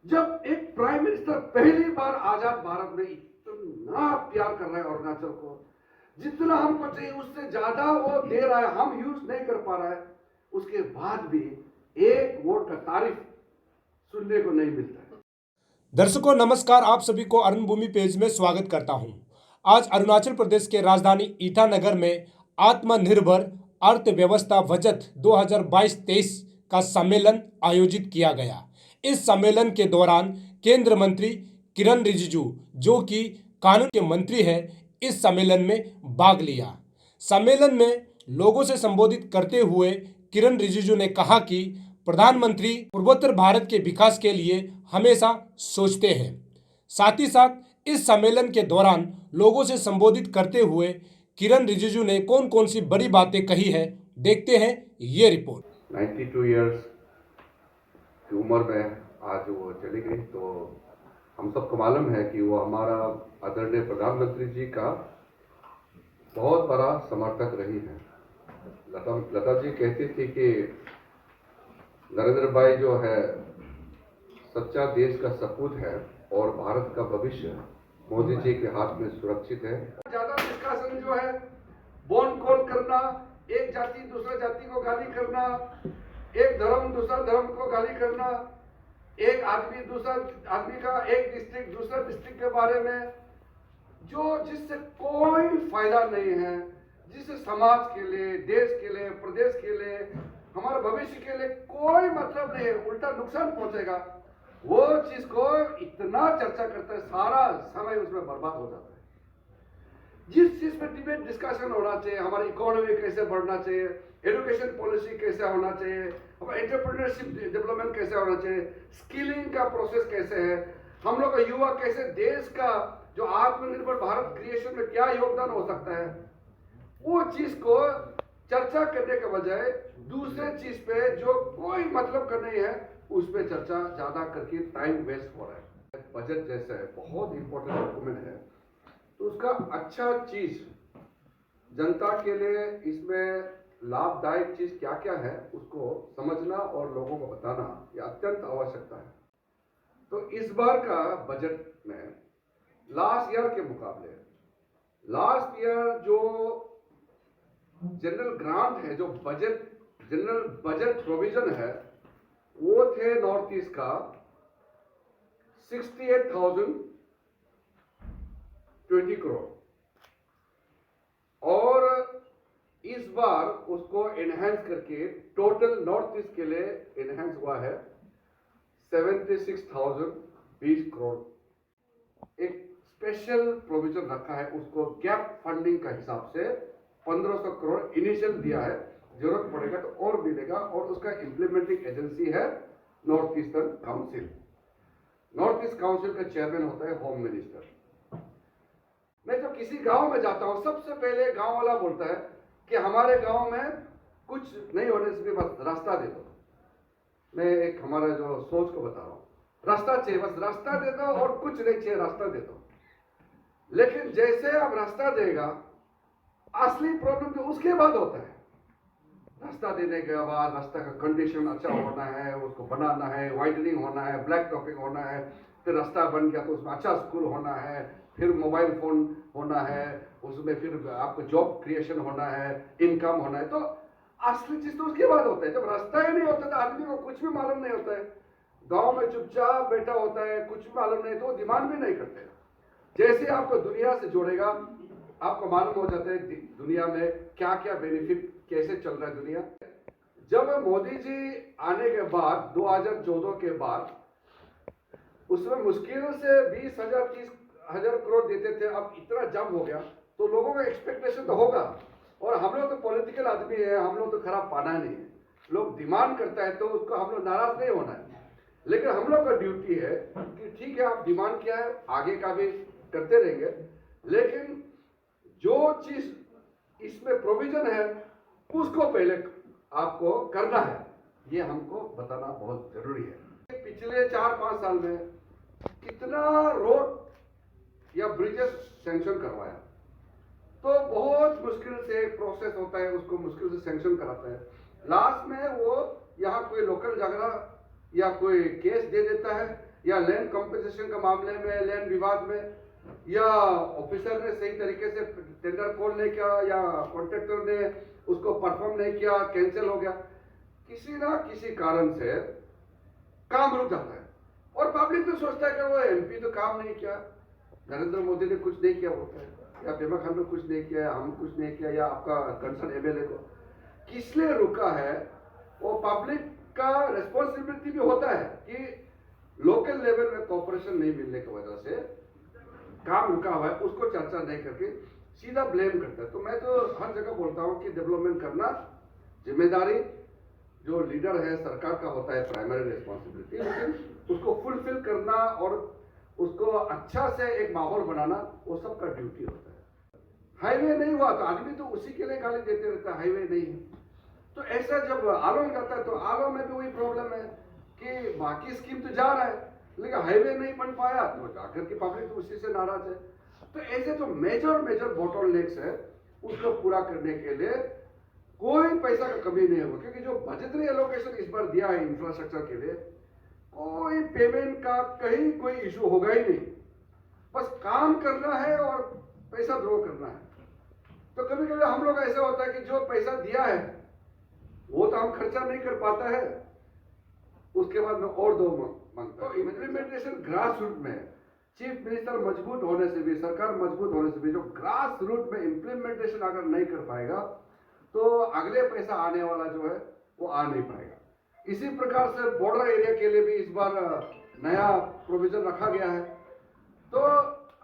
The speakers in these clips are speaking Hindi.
जब एक प्राइम मिनिस्टर पहली बार आजाद भारत में इतना प्यार कर रहा है अरुणाचल को, जितना हमको चाहिए उससे ज्यादा वो दे रहा है, हम यूज नहीं कर पा रहा है, उसके बाद भी एक वोट का तारीफ सुनने को नहीं मिलता है। दर्शकों नमस्कार, आप सभी को अरुण भूमि पेज में स्वागत करता हूं। आज अरुणाचल प्रदेश के राजधानी ईटानगर में आत्मनिर्भर अर्थव्यवस्था बजट 2022-23 का सम्मेलन आयोजित किया गया। इस सम्मेलन के दौरान केंद्र मंत्री किरण रिजिजू, जो कि कानून के मंत्री हैं, इस सम्मेलन में भाग लिया। सम्मेलन में लोगों से संबोधित करते हुए किरण रिजिजू ने कहा कि प्रधानमंत्री पूर्वोत्तर भारत के विकास के लिए हमेशा सोचते हैं। साथ ही साथ इस सम्मेलन के दौरान लोगों से संबोधित करते हुए किरण रिजिजू ने कौन कौन सी बड़ी बातें कही है, देखते हैं ये रिपोर्ट। 92 इयर्स की उम्र में आज वो चली गई, तो हम सबको मालूम है कि वो हमारा आदरणीय प्रधानमंत्री जी का बहुत बड़ा समर्थक रही है। लता जी कहती थी कि नरेंद्र भाई जो है सच्चा देश का सपूत है और भारत का भविष्य मोदी जी के हाथ में सुरक्षित है। ज्यादा डिस्कशन जो है बोन कॉल करना, एक जाति दूसरा जाति को गाली करना, एक धर्म दूसरा धर्म को गाली करना, एक आदमी दूसरा आदमी का, एक डिस्ट्रिक्ट दूसरा डिस्ट्रिक्ट के बारे में, जिससे कोई फायदा नहीं है, जिससे समाज के लिए, देश के लिए, प्रदेश के लिए, हमारे भविष्य के लिए कोई मतलब नहीं है, उल्टा नुकसान पहुंचेगा, वो चीज को इतना चर्चा करता है, सारा समय उसमें बर्बाद हो जाता है। जिस चीज पे डिबेट डिस्कशन होना चाहिए, हमारी इकोनॉमी कैसे बढ़ना चाहिए, एजुकेशन पॉलिसी कैसे होना चाहिए, हमारा एंटरप्रेन्योरशिप डेवलपमेंट कैसे होना चाहिए, स्किलिंग का प्रोसेस कैसे है, हम लोग का युवा कैसे देश का जो आत्मनिर्भर भारत क्रिएशन में क्या योगदान हो सकता है, वो चीज को चर्चा करने के बजाय दूसरे चीज पे जो कोई मतलब का नहीं है उस पे चर्चा ज्यादा करके टाइम वेस्ट हो रहा है। बजट जैसा है, बहुत इंपॉर्टेंट डॉक्यूमेंट है, तो उसका अच्छा चीज जनता के लिए इसमें लाभदायक चीज क्या क्या है उसको समझना और लोगों को बताना यह अत्यंत आवश्यकता है। तो इस बार का बजट में लास्ट ईयर के मुकाबले लास्ट ईयर जो जनरल ग्रांट है, जो बजट जनरल बजट प्रोविजन है, वो थे नॉर्थ ईस्ट का 68,020 करोड़, और इस बार उसको एनहांस करके टोटल नॉर्थ ईस्ट के लिए एनहांस हुआ है 76,020 करोड़। एक स्पेशल प्रोविजन रखा है, उसको गैप फंडिंग का हिसाब से 1500 करोड़ इनिशियल दिया है, जरूरत पड़ेगा तो और मिलेगा, और उसका इंप्लीमेंटिंग एजेंसी है north eastern council. North east council का चेयरमैन होता है होम मिनिस्टर। मैं जब किसी गांव में जाता हूं, सबसे पहले गांव वाला बोलता है कि हमारे गांव में कुछ नहीं होने से भी बस रास्ता दे दो। मैं एक हमारा जो सोच को बता रहा हूं, रास्ता चाहिए, बस रास्ता दे दो और कुछ नहीं चाहिए, रास्ता दे दो। लेकिन जैसे आप रास्ता देगा, असली प्रॉब्लम तो उसके बाद होता है। रास्ता देने के बाद रास्ता का कंडीशन अच्छा होना है, उसको बनाना है, वाइडनिंग होना है, ब्लैक टॉपिंग होना है, फिर रास्ता बन गया तो उसमें अच्छा स्कूल होना है, फिर मोबाइल फोन होना है, उसमें फिर आपको जॉब क्रिएशन होना है, इनकम होना है। तो असली चीज तो उसके बाद होता है। जब रास्ता ही नहीं होता तो आदमी को कुछ भी मालूम नहीं होता है, गांव में चुपचाप बैठा होता है, कुछ भी मालूम नहीं, तो वो डिमांड भी नहीं करते। जैसे आपको दुनिया से जोड़ेगा, आपको मालूम हो जाता है दुनिया में क्या क्या बेनिफिट, कैसे चल रहा है दुनिया। जब मोदी जी आने के बाद 2014 के बाद उसमें मुश्किल से 20,000 30,000 करोड़ देते थे, अब इतना जम हो गया तो लोगों का एक्सपेक्टेशन तो होगा। और हम लोग तो पॉलिटिकल आदमी है, हम लोग तो खराब पाना नहीं है, लोग डिमांड करता है तो उसको हम लोग नाराज नहीं होना है। लेकिन हम लोग का ड्यूटी है कि ठीक है, आप डिमांड किया है, आगे का भी करते रहेंगे, लेकिन जो चीज इसमें प्रोविजन है उसको पहले आपको करना है, ये हमको बताना बहुत जरूरी है। पिछले 4-5 साल में कितना रोड या ब्रिजेस सैंक्शन करवाया, तो बहुत मुश्किल से एक प्रोसेस होता है, उसको मुश्किल से सैंक्शन कराता है। लास्ट में वो यहाँ कोई लोकल झगड़ा या कोई केस दे देता है, या लैंड कॉम्पेंसेशन का मामले में, लैंड विवाद में, या ऑफिसर ने सही तरीके से टेंडर कॉल नहीं किया, या कॉन्ट्रैक्टर ने उसको परफॉर्म नहीं किया, कैंसिल हो गया, किसी ना किसी कारण से काम रुक जाता है। और पब्लिक तो सोचता है कि वो एमपी तो काम नहीं किया, नरेंद्र मोदी ने कुछ नहीं किया बोलता है, या पेमा खान ने कुछ नहीं किया, हम कुछ नहीं किया, या आपका कंसर्न एमएलए को किस लिए रुका है। वो पब्लिक का रेस्पॉन्सिबिलिटी भी होता है कि लोकल लेवल में कॉर्पोरेशन नहीं मिलने की वजह से काम रुका हुआ है, उसको चर्चा नहीं करके सीधा ब्लेम करता है। तो मैं तो हर जगह बोलता हूं कि डेवलपमेंट करना जिम्मेदारी जो लीडर है सरकार का होता है, प्राइमरी रिस्पॉन्सिबिलिटी, लेकिन उसको फुलफिल करना और उसको अच्छा से एक माहौल बनाना वो सबका ड्यूटी होता है। हाईवे नहीं हुआ तो आदमी तो उसी के लिए गाली देते रहता है, हाईवे नहीं है। तो ऐसा जब आलोम जाता है तो आलोम में भी वही प्रॉब्लम है कि बाकी स्कीम तो जा रहा है लेकिन हाईवे नहीं बन पाया, तो जाकर की पब्लिक तो उसी से नाराज है। तो ऐसे जो मेजर बॉटलनेक्स है उसको पूरा करने के लिए कोई पैसा का कमी नहीं होगा, क्योंकि जो बजटरी एलोकेशन इस बार दिया है इंफ्रास्ट्रक्चर के लिए, कोई पेमेंट का कहीं कोई इशू होगा ही नहीं, बस काम करना है और पैसा ड्रॉ करना है। तो कभी कभी हम लोग ऐसा होता है कि जो पैसा दिया है वो तो हम खर्चा नहीं कर पाता है, उसके बाद में और दो मांगता है। तो इम्प्लीमेंटेशन ग्रास रूट में चीफ मिनिस्टर मजबूत होने से भी, सरकार मजबूत होने से भी, जो ग्रास रूट में इम्प्लीमेंटेशन अगर नहीं कर पाएगा तो अगले पैसा आने वाला जो है वो आ नहीं पाएगा। इसी प्रकार से बॉर्डर एरिया के लिए भी इस बार नया प्रोविजन रखा गया है। तो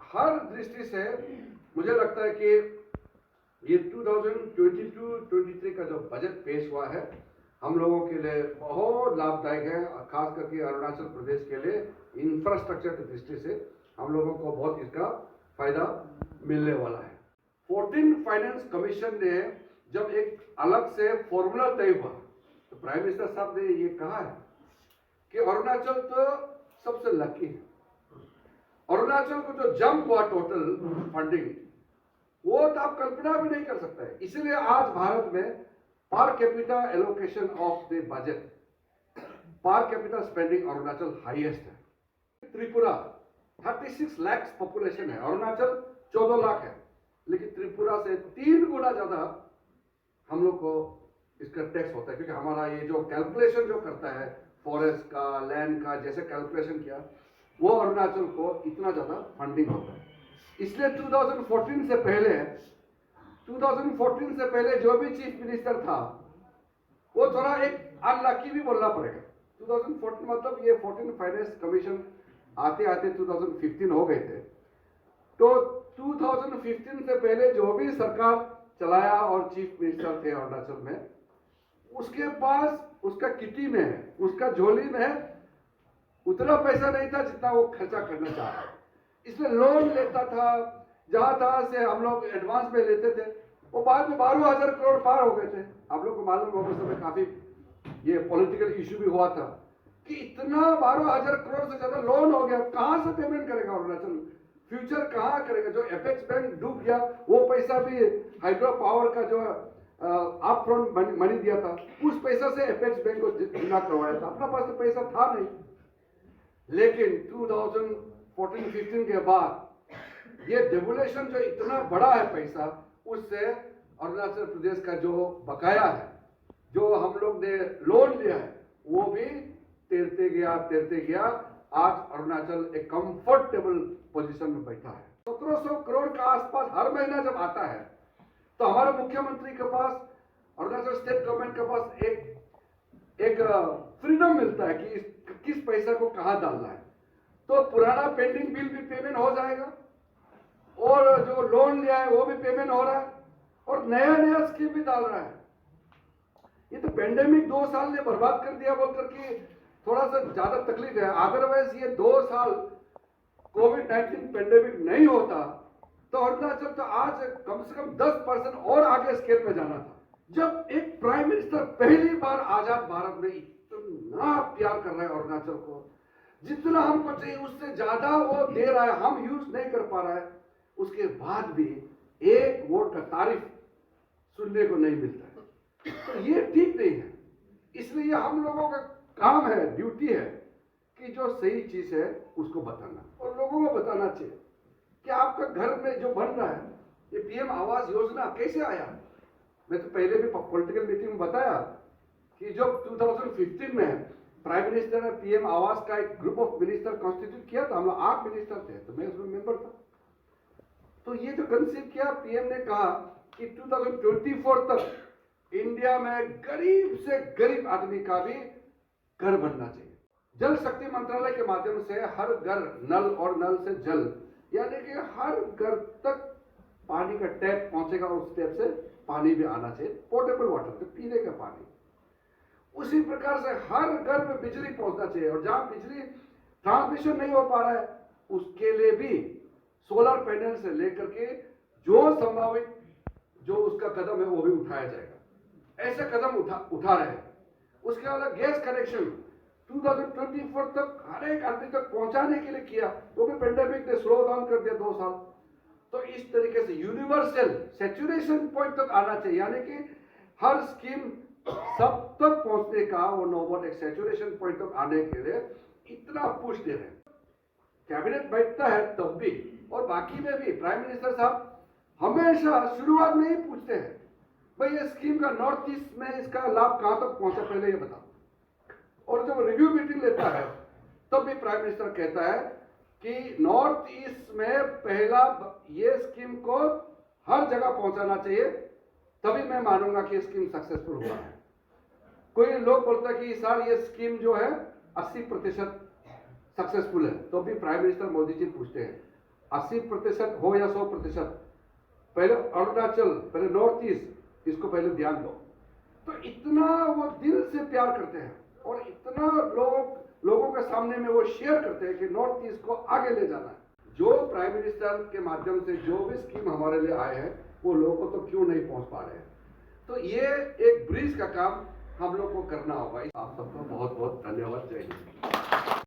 हर दृष्टि से मुझे लगता है कि ये 2022-23 का जो बजट पेश हुआ है हम लोगों के लिए बहुत लाभदायक है, खास करके अरुणाचल प्रदेश के लिए इंफ्रास्ट्रक्चर की दृष्टि से हम लोगों को बहुत इसका फायदा मिलने वाला है। 14 फाइनेंस कमीशन ने जब एक अलग से फॉर्मूला तय हुआ तो प्राइम मिनिस्टर साहब ने ये कहा है कि अरुणाचल तो सबसे लकी है, अरुणाचल को जो जंप हुआ टोटल फंडिंग वो तो आप कल्पना भी नहीं कर सकते हैं। इसलिए आज भारत में per capita allocation of the budget, per capita spending Arunachal highest है। त्रिपुरा 36 लाख पॉपुलेशन है, अरुणाचल 14 लाख है, लेकिन त्रिपुरा से 3 गुना ज्यादा हम लोग को इसका टैक्स होता है, क्योंकि हमारा ये जो कैलकुलेशन जो करता है फॉरेस्ट का, लैंड का, जैसे कैलकुलेशन किया वो अरुणाचल को इतना ज्यादा फंडिंग होता है। इसलिए 2014 से पहले जो भी चीफ मिनिस्टर था वो थोड़ा एक अनलकी भी बोलना पड़ेगा। 2014 मतलब ये 14 फाइनेंस कमीशन आते आते 2015 हो गए थे। तो 2015 से पहले जो भी सरकार चलाया और चीफ मिनिस्टर थे अरुणाचल में, उसके पास उसका किटी में है, उसका झोली में है उतना पैसा नहीं था जितना वो खर्चा करना चाह रहा है। इसलिए लोन लेता था, जहां तहां से हम लोग एडवांस में लेते थे, वो बाद में 12,000 करोड़ पार हो गए थे। आप लोग को मालूम होगा उस समय काफी ये पॉलिटिकल इश्यू भी हुआ था कि इतना 12,000 करोड़ से ज्यादा लोन हो गया, कहां से पेमेंट करेगा अरुणाचल, फ्यूचर कहां करेगा। जो एपेक्स बैंक डूब गया वो पैसा भी हाइड्रो पावर का जो अप फ्रंट मनी दिया था उस पैसा से एपेक्स बैंक को बीमा करवाया था, अपना पास तो पैसा था नहीं। लेकिन 2014-15 के बाद ये डेवोल्यूशन जो इतना बड़ा है पैसा, उससे अरुणाचल प्रदेश का जो बकाया है, जो हम लोग ने लोन लिया है, वो भी तैरते गया। आज अरुणाचल एक कंफर्टेबल पोजीशन में बैठा है। 1700 करोड़ का आसपास हर महीना जब आता है तो हमारे मुख्यमंत्री के पास, अरुणाचल स्टेट गवर्नमेंट के पास एक फ्रीडम मिलता है कि किस पैसा को कहां डालना है। तो पुराना पेंडिंग बिल भी पेमेंट हो जाएगा और जो लोन लिया है वो भी पेमेंट हो रहा है और नया स्कीम भी डाल रहा है। ये तो पेंडेमिक 2 साल ने बर्बाद कर दिया बोलकर कि थोड़ा सा ज्यादा तकलीफ है। अदरवाइज ये 2 साल कोविड-19 पेंडेमिक नहीं होता तो अरुणाचल तो आज कम से कम 10% और आगे स्केल में जाना था। जब एक प्राइम मिनिस्टर पहली बार आजाद भारत में इतना प्यार कर रहा है अरुणाचल को, जितना हमको चाहिए उससे ज्यादा वो दे रहा है, हम यूज नहीं कर पा रहा है, उसके बाद भी एक वोट का तारीफ सुनने को नहीं मिलता है। तो ये ठीक नहीं है। इसलिए हम लोगों का काम है, ड्यूटी है कि कि जो सही चीज है उसको बताना और लोगों को बताना चाहिए कि आपका घर में जो बन रहा है, ये पीएम आवास योजना कैसे आया। मैं तो पहले भी पॉलिटिकल मीटिंग में बताया कि जब 2015 में प्राइम मिनिस्टर ने पीएम आवास का एक ग्रुप ऑफ मिनिस्टर कॉन्स्टिट्यूट किया था, हम लोग 8 मिनिस्टर थे, तो मैं उसमें मेंबर था। तो ये जो कंसीव किया, पीएम ने कहा कि 2024 तक इंडिया में गरीब से गरीब आदमी का भी घर बनना चाहिए। जल शक्ति मंत्रालय के माध्यम से हर घर नल और नल से जल, यानी कि हर घर तक पानी का टैप पहुंचेगा, उस टैप से पानी भी आना चाहिए, पोर्टेबल वाटर, तो पीने का पानी। उसी प्रकार से हर घर में बिजली पहुंचना चाहिए, और जहां बिजली ट्रांसमिशन नहीं हो पा रहा है उसके लिए भी सोलर पैनल से लेकर के जो संभावित जो उसका कदम है वो भी उठाया जाएगा। ऐसे कदम उठा रहे हैं। उसके अलावा गैस कनेक्शन 2024 तक हर एक आदमी तक पहुंचाने के लिए किया, वो भी पेंडेमिक ने स्लो डाउन कर दिया 2 साल। तो इस तरीके से यूनिवर्सल सैचुरेशन पॉइंट तक आना चाहिए, यानी कि हर स्कीम सब तक पहुंचने का वो नौबत एक सैचुरेशन पॉइंट तक आने के लिए इतना पुश दे रहे हैं। कैबिनेट बैठता है तब भी और बाकी में भी प्राइम मिनिस्टर साहब हमेशा शुरुआत में ही पूछते हैं, भाई ये स्कीम का नॉर्थ ईस्ट में इसका लाभ कहां तक पहुंचा, पहले ये बताओ। और जब रिव्यू मीटिंग लेता है तब भी प्राइम मिनिस्टर कहता है कि नॉर्थ ईस्ट में पहला ये स्कीम को हर जगह पहुंचाना चाहिए, तभी मैं मानूंगा कि स्कीम सक्सेसफुल हुआ है। कोई लोग बोलता है कि सर ये स्कीम जो है 80% सक्सेसफुल है, तो भी प्राइम मिनिस्टर मोदी जी पूछते हैं 80% हो या 100%, पहले अरुणाचल, पहले नॉर्थ ईस्ट, इसको पहले ध्यान दो। तो इतना वो दिल से प्यार करते हैं और इतना लोगों के सामने में वो शेयर करते हैं कि नॉर्थ ईस्ट को आगे ले जाना है। जो प्राइम मिनिस्टर के माध्यम से जो भी स्कीम हमारे लिए आए हैं वो लोगों को तो क्यों नहीं पहुंच पा रहे हैं। तो ये एक ब्रिज का काम हम लोग को करना होगा। आप सबको बहुत बहुत धन्यवाद। जय हिंद।